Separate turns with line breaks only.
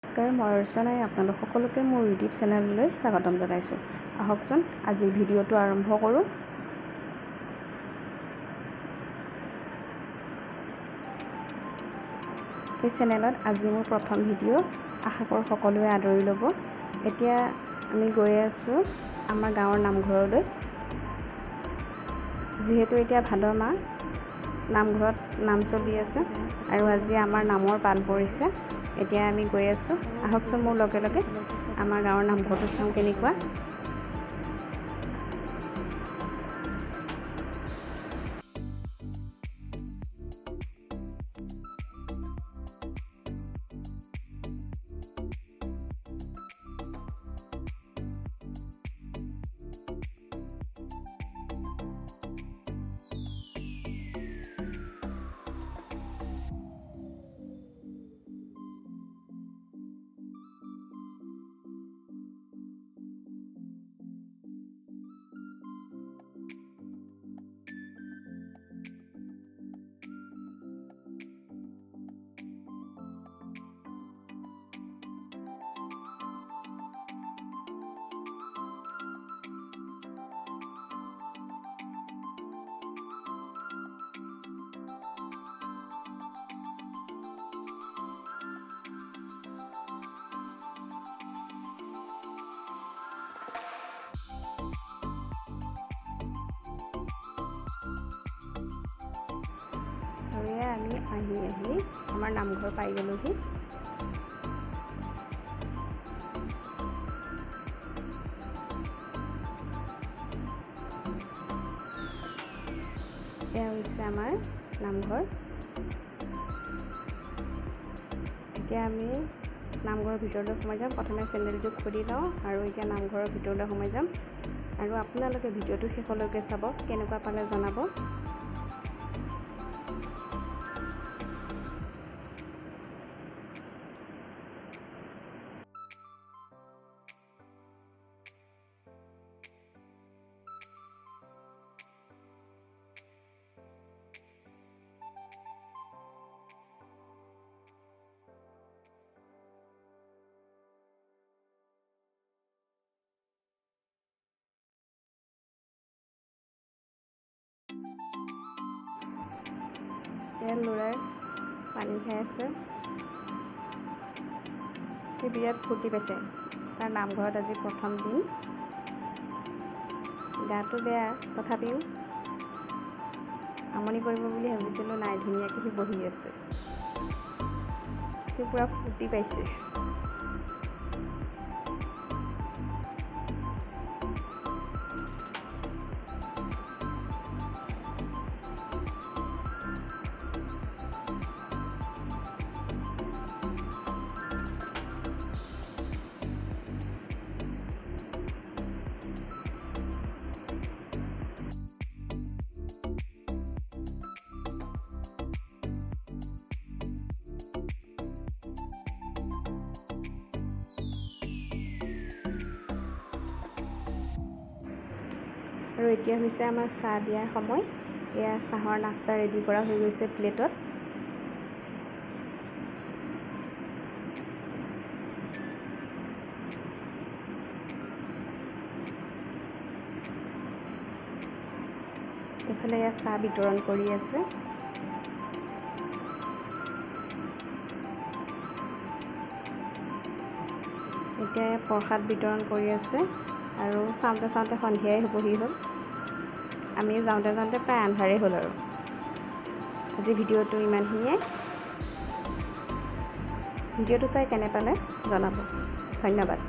নমস্কাৰ, মই ৰচনাই আপোনালোক সকলোকে মোৰ ইউটিউব চেনেললৈ স্বাগতম জনাইছোঁ। আহকচোন আজি ভিডিঅ'টো আৰম্ভ কৰোঁ। এই চেনেলত আজি মোৰ প্ৰথম ভিডিঅ'। আশা কৰোঁ সকলোৱে আদৰি ল'ব। এতিয়া আমি গৈ আছোঁ আমাৰ গাঁৱৰ নামঘৰলৈ। যিহেতু এতিয়া ভাদ মাহ, নামঘৰত নাম চলি আছে আৰু আজি আমাৰ নামৰ পাল পৰিছে। এতিয়া আমি গৈ আছোঁ। আহকচোন মোৰ লগে লগে আমাৰ গাঁৱৰ নামঘৰটো চাওঁ কেনেকুৱা। আৰু এয়া আমি আহি আমাৰ নামঘৰ পাই গ'লোহি। এয়া হৈছে আমাৰ নামঘৰ। এতিয়া আমি নামঘৰৰ ভিতৰলৈ সোমাই যাম। প্ৰথমে চেণ্ডেলযোৰ খুলি লওঁ আৰু এতিয়া নামঘৰৰ ভিতৰলৈ সোমাই যাম। আৰু আপোনালোকে ভিডিঅ'টো শেষলৈকে চাব, কেনেকুৱা পালে জনাব। এয়া ল'ৰাই পানী খাই আছে। সি বিৰাট ফূৰ্তি পাইছে। তাৰ নামঘৰত আজি প্ৰথম দিন। গাটো বেয়া, তথাপিও আমনি কৰিব বুলি ভাবিছিলোঁ, নাই, ধুনীয়াকৈ সি বহি আছে। সি পূৰা ফূৰ্তি পাইছে। আৰু এতিয়া হৈছে আমাৰ চাহ দিয়াৰ সময়। এয়া চাহৰ নাস্তা ৰেডি কৰা হৈ গৈছে প্লেটত। এইফালে এয়া চাহ বিতৰণ কৰি আছে। এতিয়া প্ৰসাদ বিতৰণ কৰি আছে আৰু চাওঁতে চাওঁতে সন্ধিয়াই হ'বহি হ'ল। আমি যাওঁতে যাওঁতে প্ৰায় আন্ধাৰেই হ'ল আৰু। আজি ভিডিঅ'টো ইমানখিনিয়ে। ভিডিঅ'টো চাই কেনে পালে জনাব। ধন্যবাদ।